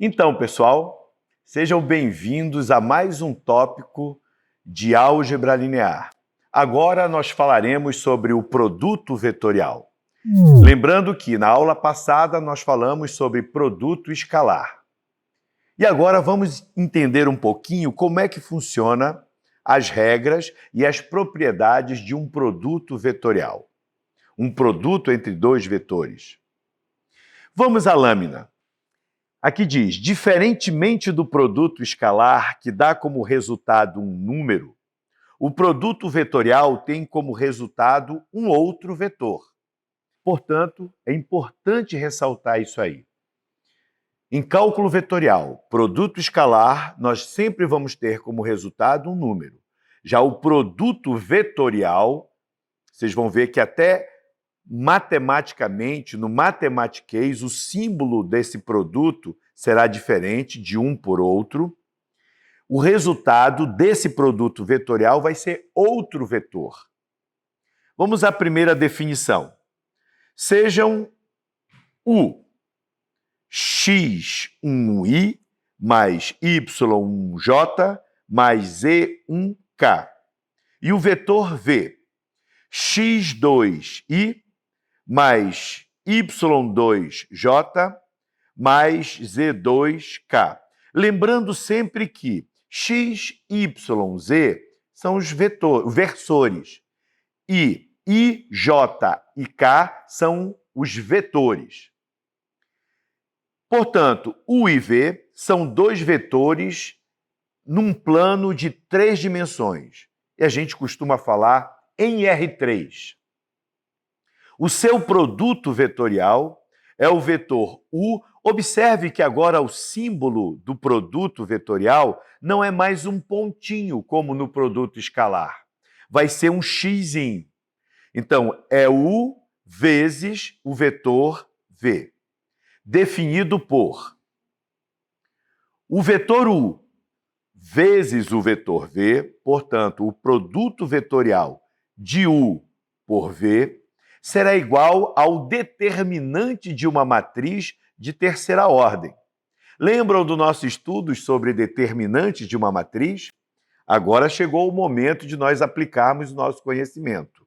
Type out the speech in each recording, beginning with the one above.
Então, pessoal, sejam bem-vindos a mais um tópico de álgebra linear. Agora nós falaremos sobre o produto vetorial. Lembrando que na aula passada nós falamos sobre produto escalar. E agora vamos entender um pouquinho como é que funciona as regras e as propriedades de um produto vetorial. Um produto entre dois vetores. Vamos à lâmina. Aqui diz, diferentemente do produto escalar, que dá como resultado um número, o produto vetorial tem como resultado um outro vetor. Portanto, é importante ressaltar isso aí. Em cálculo vetorial, produto escalar, nós sempre vamos ter como resultado um número. Já o produto vetorial, vocês vão ver que até matematicamente, no matematiquês, o símbolo desse produto será diferente de um por outro. O resultado desse produto vetorial vai ser outro vetor. Vamos à primeira definição. Sejam o x1i mais y1j mais z1k. E o vetor v, x2i mais y2j mais z2k. Lembrando sempre que x, y, z são os versores e i, j e k são os vetores. Portanto, u e v são dois vetores num plano de 3 dimensões. E a gente costuma falar em R3. O seu produto vetorial é o vetor U. Observe que agora o símbolo do produto vetorial não é mais um pontinho, como no produto escalar. Vai ser um x. Então, é U vezes o vetor V, definido por o vetor U vezes o vetor V, portanto, o produto vetorial de U por V será igual ao determinante de uma matriz de terceira ordem. Lembram do nosso estudo sobre determinantes de uma matriz? Agora chegou o momento de nós aplicarmos o nosso conhecimento.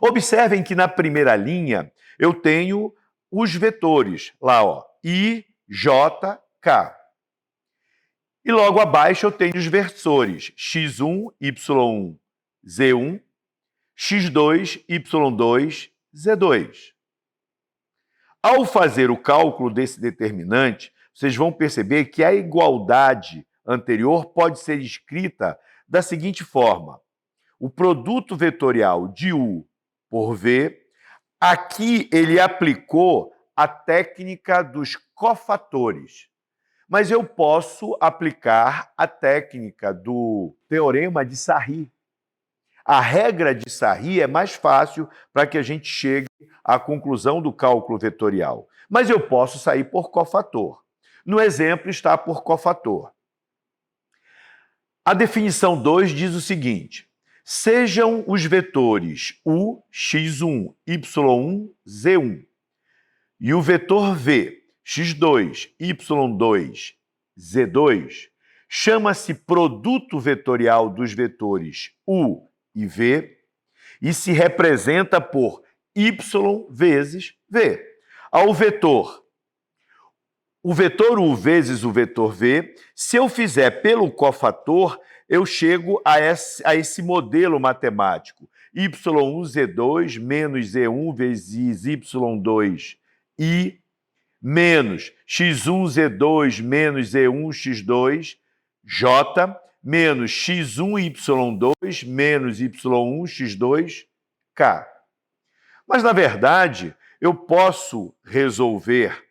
Observem que na primeira linha eu tenho os vetores, lá, ó, I, J, K. E logo abaixo eu tenho os versores x1, y1, z1, x2, y2, Z2. Ao fazer o cálculo desse determinante, vocês vão perceber que a igualdade anterior pode ser escrita da seguinte forma. O produto vetorial de U por V, aqui ele aplicou a técnica dos cofatores. Mas eu posso aplicar a técnica do teorema de Sarry. A regra de Sarry é mais fácil para que a gente chegue à conclusão do cálculo vetorial. Mas eu posso sair por cofator. No exemplo está por cofator. A definição 2 diz o seguinte: sejam os vetores U, x1, y1, z1 e o vetor V, x2, y2, z2, chama-se produto vetorial dos vetores U e V, e se representa por y vezes V. O vetor U vezes o vetor V, se eu fizer pelo cofator, eu chego a esse modelo matemático. y1z2 menos z1 vezes y2i menos x1z2 menos z1x2 j menos x1y2 menos y1x2k. Mas, na verdade, eu posso resolver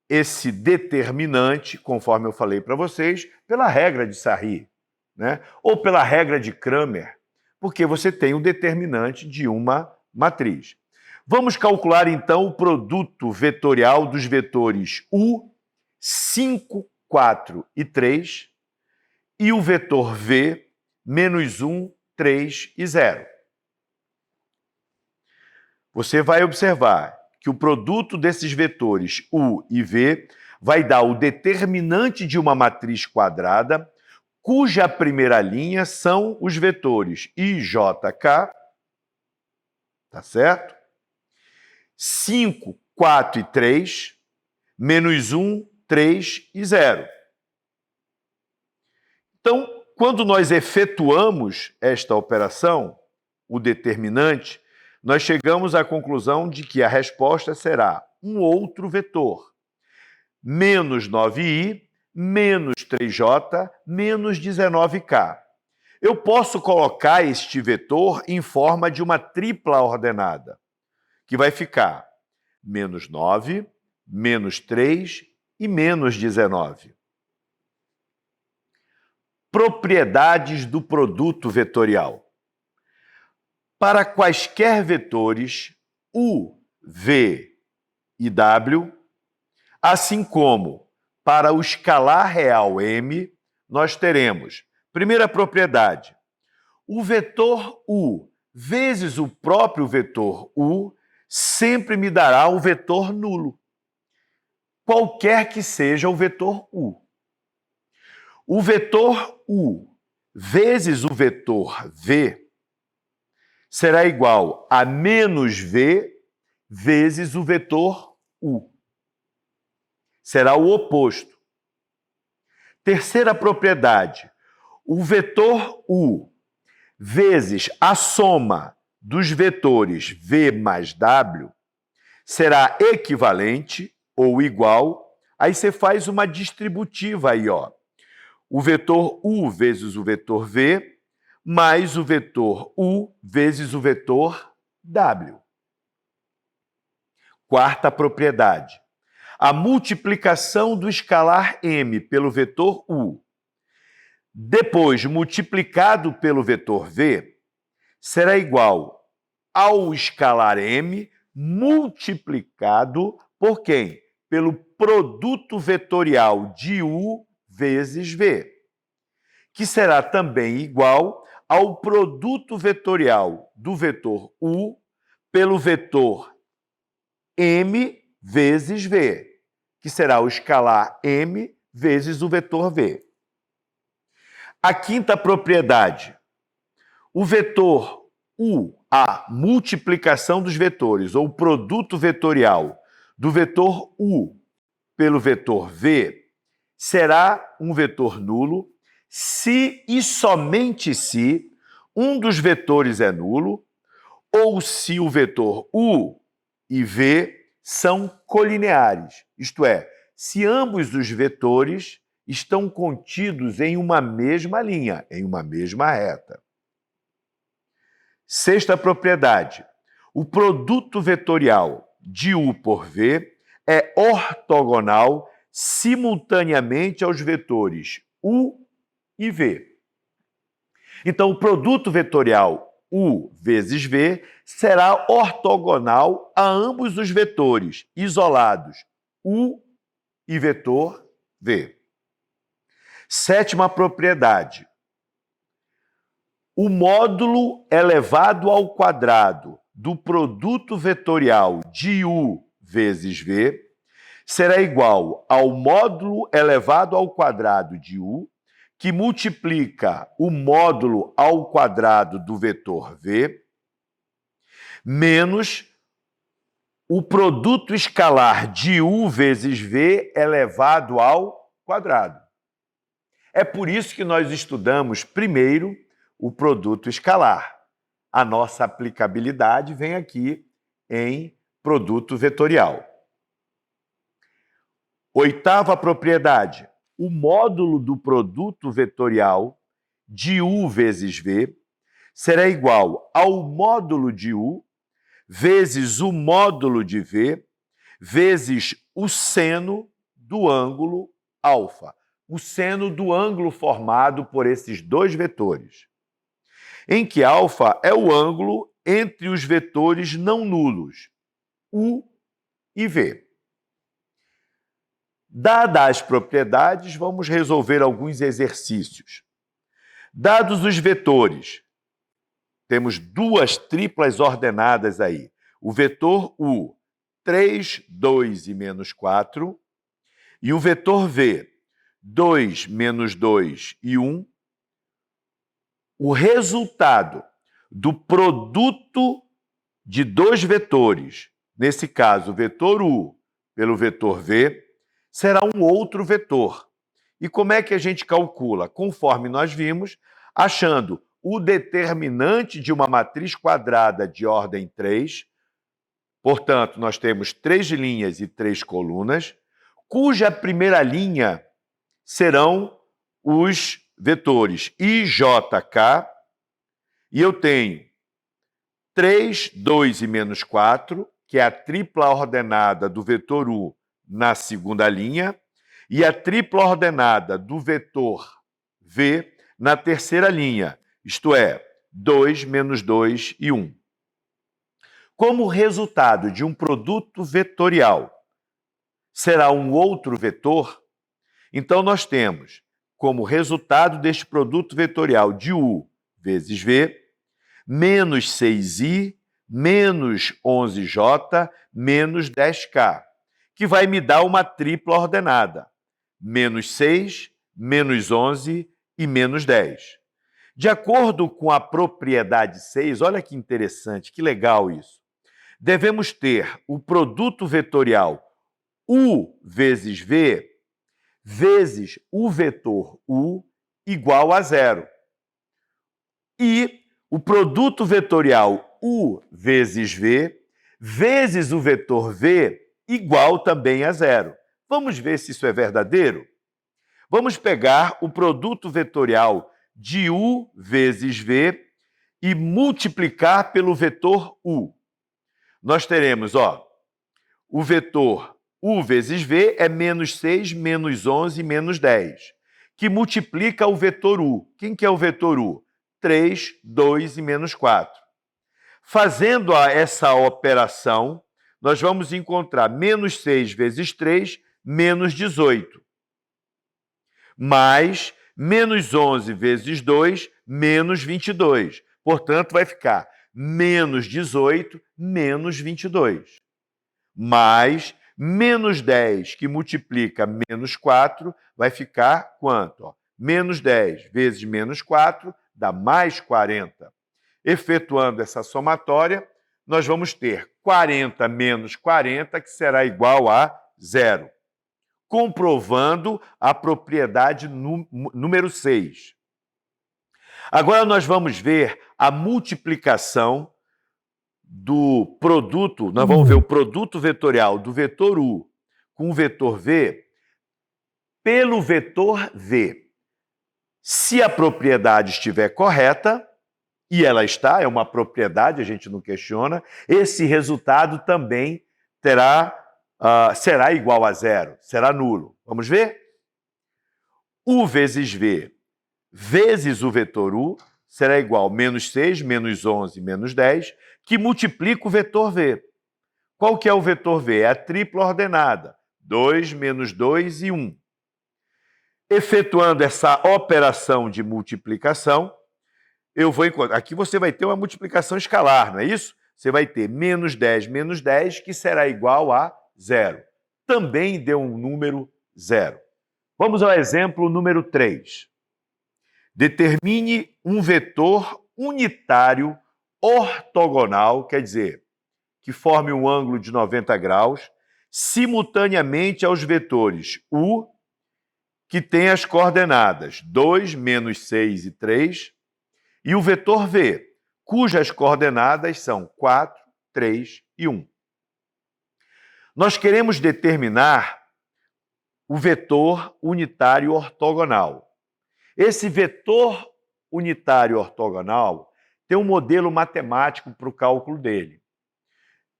esse determinante, conforme eu falei para vocês, pela regra de Sarry, né? Ou pela regra de Cramer, porque você tem o determinante de uma matriz. Vamos calcular, então, o produto vetorial dos vetores U, 5, 4 e 3, e o vetor V, menos 1, 3 e 0. Você vai observar que o produto desses vetores U e V vai dar o determinante de uma matriz quadrada, cuja primeira linha são os vetores I, J, K, tá certo? 5, 4 e 3, menos 1, 3 e 0. Então, quando nós efetuamos esta operação, o determinante, nós chegamos à conclusão de que a resposta será um outro vetor. Menos 9i, menos 3j, menos 19k. Eu posso colocar este vetor em forma de uma tripla ordenada, que vai ficar menos 9, menos 3 e menos 19. Propriedades do produto vetorial. Para quaisquer vetores U, V e W, assim como para o escalar real M, nós teremos, primeira propriedade, o vetor U vezes o próprio vetor U sempre me dará o vetor nulo, qualquer que seja o vetor U. O vetor U vezes o vetor V será igual a menos V vezes o vetor U. Será o oposto. Terceira propriedade, o vetor U vezes a soma dos vetores V mais W será equivalente ou igual, aí você faz uma distributiva aí, ó. O vetor U vezes o vetor V, mais o vetor U vezes o vetor W. Quarta propriedade. A multiplicação do escalar M pelo vetor U, depois multiplicado pelo vetor V, será igual ao escalar M multiplicado por quem? Pelo produto vetorial de U vezes V, que será também igual ao produto vetorial do vetor U pelo vetor M vezes V, que será o escalar M vezes o vetor V. A quinta propriedade, o vetor U, a multiplicação dos vetores, ou produto vetorial do vetor U pelo vetor V, será um vetor nulo se e somente se um dos vetores é nulo ou se o vetor U e V são colineares, isto é, se ambos os vetores estão contidos em uma mesma linha, em uma mesma reta. Sexta propriedade, o produto vetorial de U por V é ortogonal simultaneamente aos vetores U e V. Então, o produto vetorial U vezes V será ortogonal a ambos os vetores isolados U e vetor V. Sétima propriedade. O módulo elevado ao quadrado do produto vetorial de U vezes V será igual ao módulo elevado ao quadrado de U, que multiplica o módulo ao quadrado do vetor V, menos o produto escalar de U vezes V elevado ao quadrado. É por isso que nós estudamos primeiro o produto escalar. A nossa aplicabilidade vem aqui em produto vetorial. Oitava propriedade. O módulo do produto vetorial de U vezes V será igual ao módulo de U vezes o módulo de V vezes o seno do ângulo alfa. O seno do ângulo formado por esses dois vetores, em que alfa é o ângulo entre os vetores não nulos, U e V. Dadas as propriedades, vamos resolver alguns exercícios. Dados os vetores, temos duas triplas ordenadas aí. O vetor U, 3, 2 e menos 4, e o vetor V, 2, menos 2 e 1, o resultado do produto de dois vetores, nesse caso, o vetor U pelo vetor V, será um outro vetor. E como é que a gente calcula? Conforme nós vimos, achando o determinante de uma matriz quadrada de ordem 3, portanto, nós temos 3 linhas e 3 colunas, cuja primeira linha serão os vetores IJK, e eu tenho 3, 2 e menos 4, que é a tripla ordenada do vetor U na segunda linha, e a tripla ordenada do vetor V na terceira linha, isto é, 2, menos 2 e 1. Como resultado de um produto vetorial será um outro vetor, então nós temos como resultado deste produto vetorial de U vezes V, menos 6i, menos 11j, menos 10k, que vai me dar uma tripla ordenada, menos 6, menos 11 e menos 10. De acordo com a propriedade 6, olha que interessante, que legal isso, devemos ter o produto vetorial U vezes V vezes o vetor U igual a zero. E o produto vetorial U vezes V vezes o vetor V igual também a zero. Vamos ver se isso é verdadeiro? Vamos pegar o produto vetorial de U vezes V e multiplicar pelo vetor U. Nós teremos, o vetor U vezes V é menos 6, menos 11, menos 10, que multiplica o vetor U. Quem que é o vetor U? 3, 2 e menos 4. Fazendo essa operação, nós vamos encontrar menos 6 vezes 3, menos 18. Mais menos 11 vezes 2, menos 22. Portanto, vai ficar menos 18, menos 22. Mais menos 10, que multiplica menos 4, vai ficar quanto? Menos 10 vezes menos 4 dá mais 40. Efetuando essa somatória, nós vamos ter 40 menos 40, que será igual a zero. Comprovando a propriedade número 6. Agora nós vamos ver a multiplicação do produto, nós vamos ver o produto vetorial do vetor U com o vetor V pelo vetor V. Se a propriedade estiver correta, e ela está, é uma propriedade, a gente não questiona, esse resultado também será igual a zero, será nulo. Vamos ver? U vezes V vezes o vetor U será igual a menos 6, menos 11, menos 10, que multiplica o vetor V. Qual que é o vetor V? É a tripla ordenada, 2, menos 2 e 1. Efetuando essa operação de multiplicação, eu vou encontrar... Aqui você vai ter uma multiplicação escalar, não é isso? Você vai ter menos 10, que será igual a zero. Também deu um número zero. Vamos ao exemplo número 3. Determine um vetor unitário ortogonal, quer dizer, que forme um ângulo de 90 graus, simultaneamente aos vetores U, que tem as coordenadas 2, menos 6 e 3, e o vetor V, cujas coordenadas são 4, 3 e 1. Nós queremos determinar o vetor unitário ortogonal. Esse vetor unitário ortogonal tem um modelo matemático para o cálculo dele.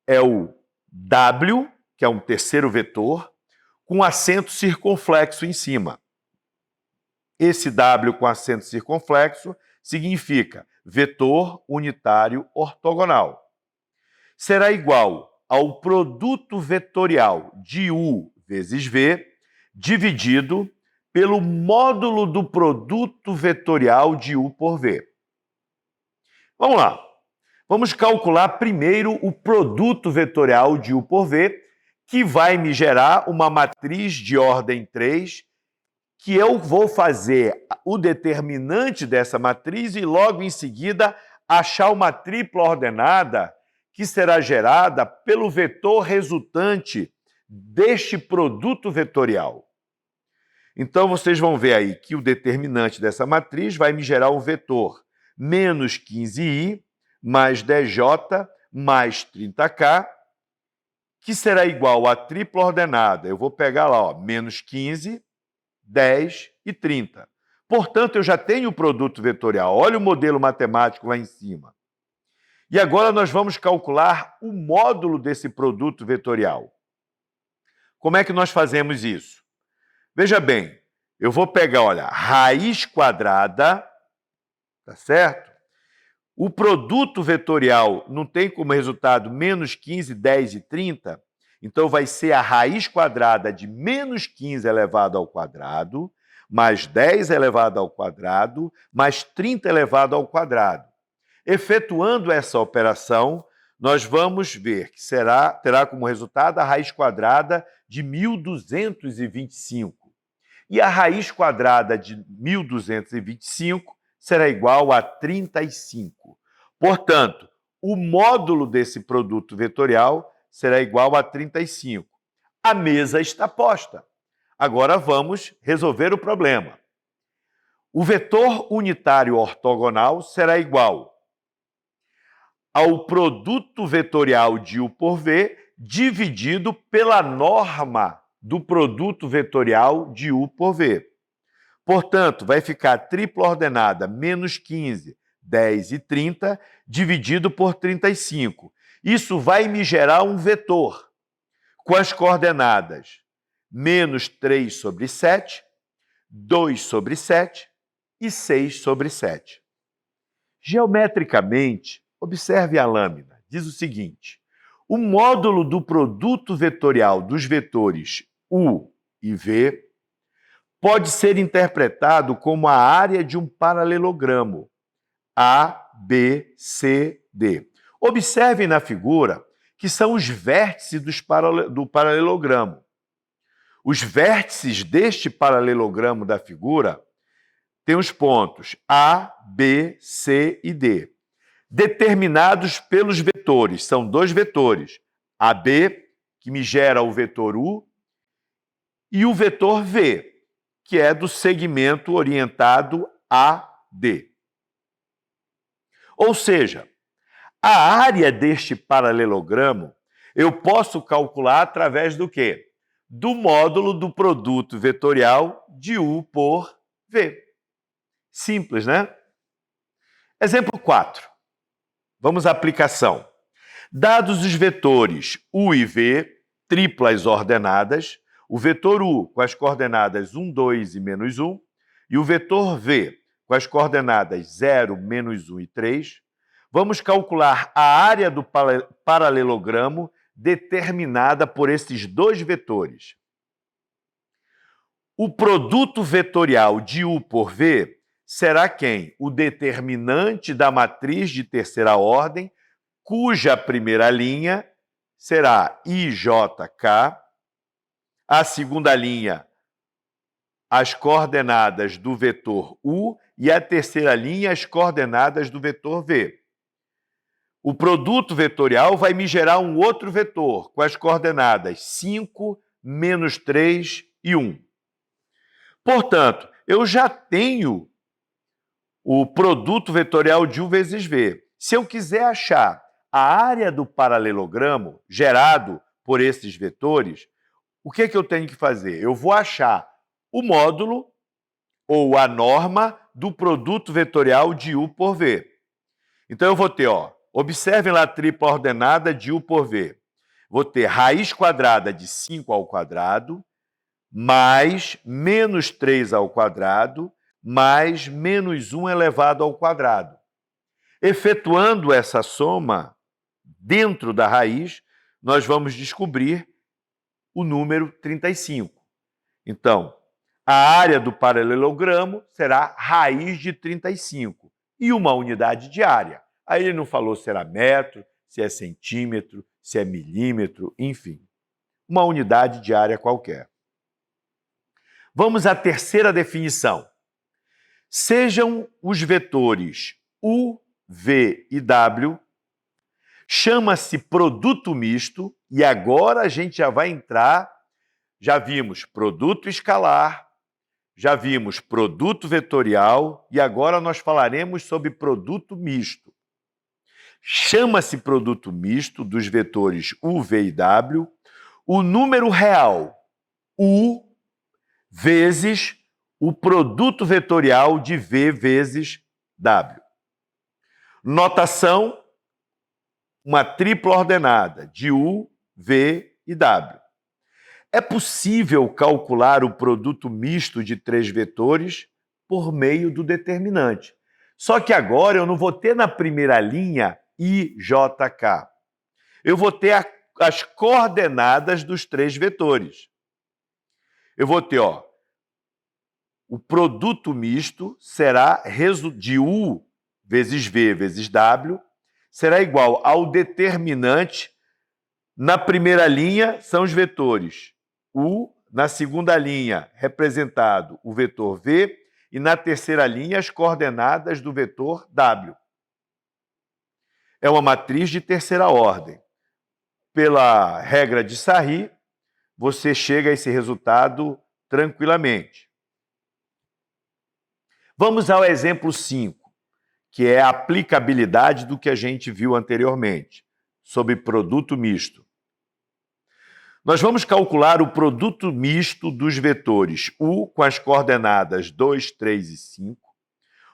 É o W, que é um terceiro vetor, com acento circunflexo em cima. Esse W com acento circunflexo significa vetor unitário ortogonal. Será igual ao produto vetorial de U vezes V dividido pelo módulo do produto vetorial de U por V. Vamos lá. Vamos calcular primeiro o produto vetorial de U por V, que vai me gerar uma matriz de ordem 3, que eu vou fazer o determinante dessa matriz e logo em seguida achar uma tripla ordenada que será gerada pelo vetor resultante deste produto vetorial. Então, vocês vão ver aí que o determinante dessa matriz vai me gerar um vetor menos 15i mais 10j mais 30k, que será igual a tripla ordenada. Eu vou pegar lá, ó, menos 15, 10 e 30. Portanto, eu já tenho o produto vetorial. Olha o modelo matemático lá em cima. E agora nós vamos calcular o módulo desse produto vetorial. Como é que nós fazemos isso? Veja bem, eu vou pegar, olha, raiz quadrada, tá certo? O produto vetorial não tem como resultado menos 15, 10 e 30, então vai ser a raiz quadrada de menos 15 elevado ao quadrado, mais 10 elevado ao quadrado, mais 30 elevado ao quadrado. Efetuando essa operação, nós vamos ver que terá como resultado a raiz quadrada de 1225. E a raiz quadrada de 1225 será igual a 35. Portanto, o módulo desse produto vetorial será igual a 35. A mesa está posta. Agora vamos resolver o problema. O vetor unitário ortogonal será igual ao produto vetorial de U por V dividido pela norma do produto vetorial de U por V. Portanto, vai ficar tripla ordenada menos 15, 10 e 30 dividido por 35. Isso vai me gerar um vetor com as coordenadas menos 3 sobre 7, 2 sobre 7 e 6 sobre 7. Geometricamente, observe a lâmina. Diz o seguinte: o módulo do produto vetorial dos vetores U e V pode ser interpretado como a área de um paralelogramo A, B, C, D. Observe na figura que são os vértices do paralelogramo. Os vértices deste paralelogramo da figura têm os pontos A, B, C e D, determinados pelos vetores. São dois vetores, AB, que me gera o vetor U, e o vetor V, que é do segmento orientado AD. Ou seja, a área deste paralelogramo eu posso calcular através do quê? Do módulo do produto vetorial de U por V. Simples, né? Exemplo 4. Vamos à aplicação. Dados os vetores U e V, triplas ordenadas, o vetor U com as coordenadas 1, 2 e menos 1, e o vetor V com as coordenadas 0, menos 1 e 3, vamos calcular a área do paralelogramo determinada por esses dois vetores. O produto vetorial de U por V será quem? O determinante da matriz de terceira ordem, cuja primeira linha será IJK, a segunda linha, as coordenadas do vetor U, e a terceira linha, as coordenadas do vetor V. O produto vetorial vai me gerar um outro vetor, com as coordenadas 5, menos 3 e 1. Portanto, eu já tenho o produto vetorial de U vezes V. Se eu quiser achar a área do paralelogramo gerado por esses vetores, o que eu tenho que fazer? Eu vou achar o módulo ou a norma do produto vetorial de U por V. Então, eu vou ter, observem lá a tripla ordenada de U por V. Vou ter raiz quadrada de 5 ao quadrado, mais menos 3 ao quadrado, mais menos 1 elevado ao quadrado. Efetuando essa soma dentro da raiz, nós vamos descobrir o número 35. Então, a área do paralelogramo será raiz de 35 e uma unidade de área. Aí ele não falou se era metro, se é centímetro, se é milímetro, enfim. uma unidade de área qualquer. Vamos à terceira definição. Sejam os vetores U, V e W, chama-se produto misto, e agora a gente já vai entrar, já vimos produto escalar, já vimos produto vetorial, e agora nós falaremos sobre produto misto. Chama-se produto misto dos vetores U, V e W, o número real U vezes o produto vetorial de V vezes W. Notação, uma tripla ordenada de U, V e W. É possível calcular o produto misto de três vetores por meio do determinante. Só que agora eu não vou ter na primeira linha I, J, K. Eu vou ter as coordenadas dos três vetores. Eu vou ter, o produto misto será de U vezes V vezes W, será igual ao determinante. Na primeira linha são os vetores U, na segunda linha representado o vetor V, e na terceira linha as coordenadas do vetor W. É uma matriz de terceira ordem. Pela regra de Sarri, você chega a esse resultado tranquilamente. Vamos ao exemplo 5, que é a aplicabilidade do que a gente viu anteriormente, sobre produto misto. Nós vamos calcular o produto misto dos vetores U com as coordenadas 2, 3 e 5,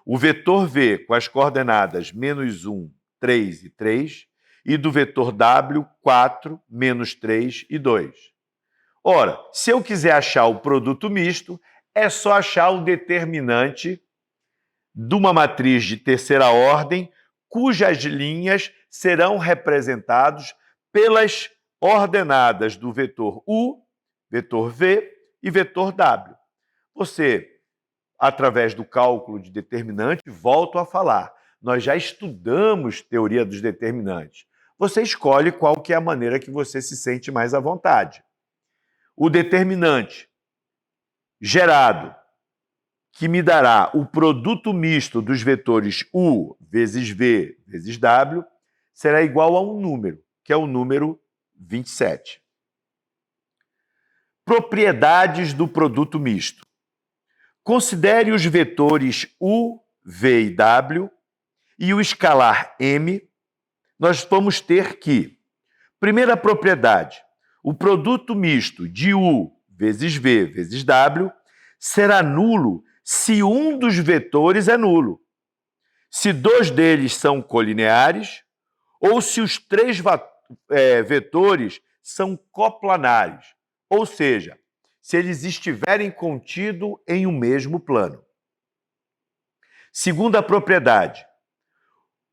o vetor V com as coordenadas -1, 3 e 3, e do vetor W, 4, -3 e 2. Ora, se eu quiser achar o produto misto, é só achar o determinante de uma matriz de terceira ordem, cujas linhas serão representadas pelas ordenadas do vetor U, vetor V e vetor W. Você, através do cálculo de determinante, volto a falar, nós já estudamos teoria dos determinantes. Você escolhe qual que é a maneira que você se sente mais à vontade. O determinante gerado, que me dará o produto misto dos vetores U vezes V vezes W, será igual a um número, que é o número 27. Propriedades do produto misto. Considere os vetores U, V e W e o escalar M. Nós vamos ter que, primeira propriedade, o produto misto de U vezes V vezes W será nulo se um dos vetores é nulo, se dois deles são colineares ou se os três vetores são coplanares, ou seja, se eles estiverem contidos em um mesmo plano. Segunda propriedade,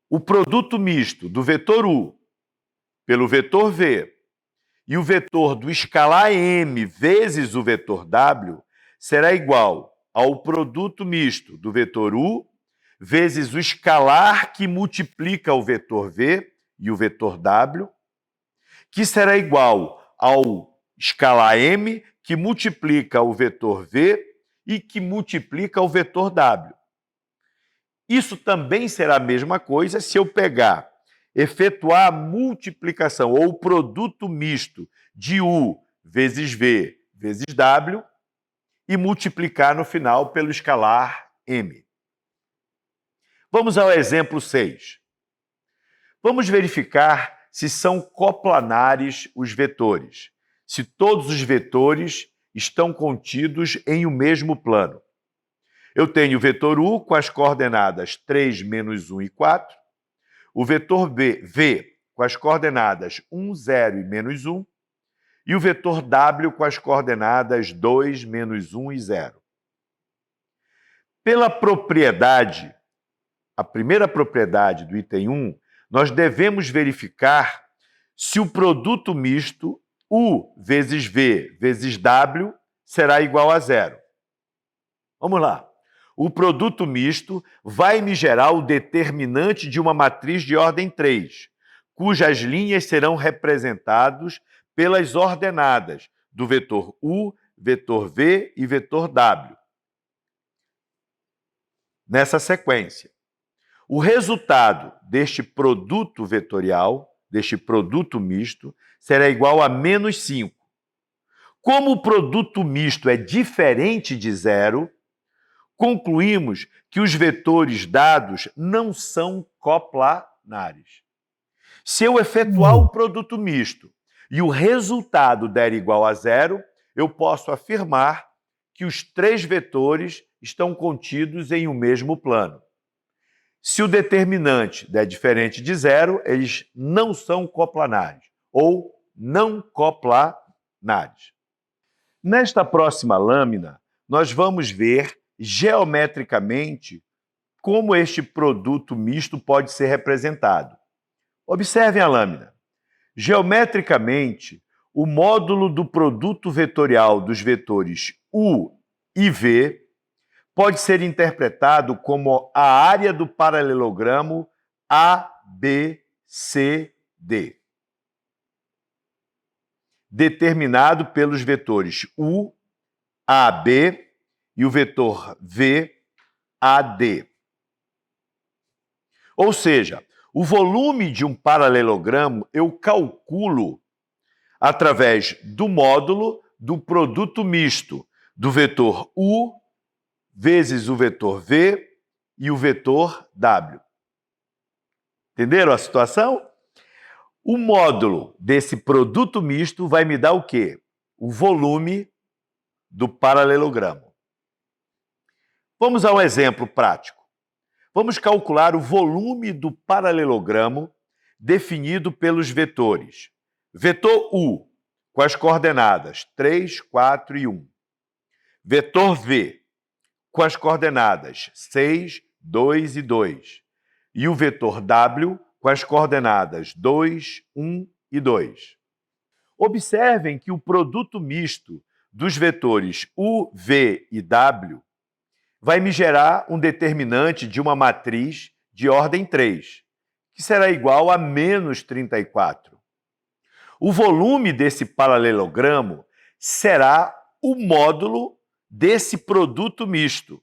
o produto misto do vetor U pelo vetor V e o vetor do escalar M vezes o vetor W será igual ao produto misto do vetor U vezes o escalar que multiplica o vetor V e o vetor W, que será igual ao escalar M que multiplica o vetor V e que multiplica o vetor W. Isso também será a mesma coisa se eu efetuar a multiplicação ou o produto misto de U vezes V vezes W e multiplicar no final pelo escalar M. Vamos ao exemplo 6. Vamos verificar se são coplanares os vetores, se todos os vetores estão contidos em o mesmo plano. Eu tenho o vetor U com as coordenadas 3, -1 e 4, o vetor V com as coordenadas 1, 0 e -1, e o vetor W com as coordenadas 2, -1 e 0. Pela propriedade, a primeira propriedade do item 1, nós devemos verificar se o produto misto U vezes V vezes W será igual a 0. Vamos lá. O produto misto vai me gerar o determinante de uma matriz de ordem 3, cujas linhas serão representadas pelas ordenadas do vetor U, vetor V e vetor W. Nessa sequência, o resultado deste produto vetorial, deste produto misto, será igual a menos 5. Como o produto misto é diferente de zero, concluímos que os vetores dados não são coplanares. Se eu efetuar o produto misto e o resultado der igual a zero, eu posso afirmar que os três vetores estão contidos em um mesmo plano. Se o determinante der diferente de zero, eles não são coplanares ou não coplanares. Nesta próxima lâmina, nós vamos ver geometricamente como este produto misto pode ser representado. Observem a lâmina. Geometricamente, o módulo do produto vetorial dos vetores U e V pode ser interpretado como a área do paralelogramo ABCD, determinado pelos vetores U, AB e o vetor V, AD. Ou seja, o volume de um paralelogramo eu calculo através do módulo do produto misto do vetor U vezes o vetor V e o vetor W. Entenderam a situação? O módulo desse produto misto vai me dar o quê? O volume do paralelogramo. Vamos a um exemplo prático. Vamos calcular o volume do paralelogramo definido pelos vetores. Vetor U, com as coordenadas 3, 4 e 1. Vetor V, com as coordenadas 6, 2 e 2. E o vetor W, com as coordenadas 2, 1 e 2. Observem que o produto misto dos vetores U, V e W vai me gerar um determinante de uma matriz de ordem 3, que será igual a menos 34. O volume desse paralelogramo será o módulo desse produto misto,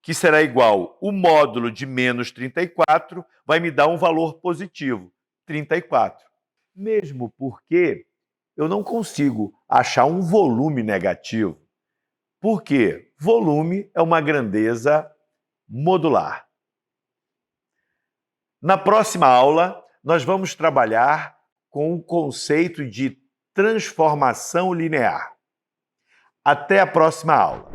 que será igual o módulo de menos 34, vai me dar um valor positivo, 34. Mesmo porque eu não consigo achar um volume negativo. Por quê? Volume é uma grandeza modular. Na próxima aula, nós vamos trabalhar com o conceito de transformação linear. Até a próxima aula.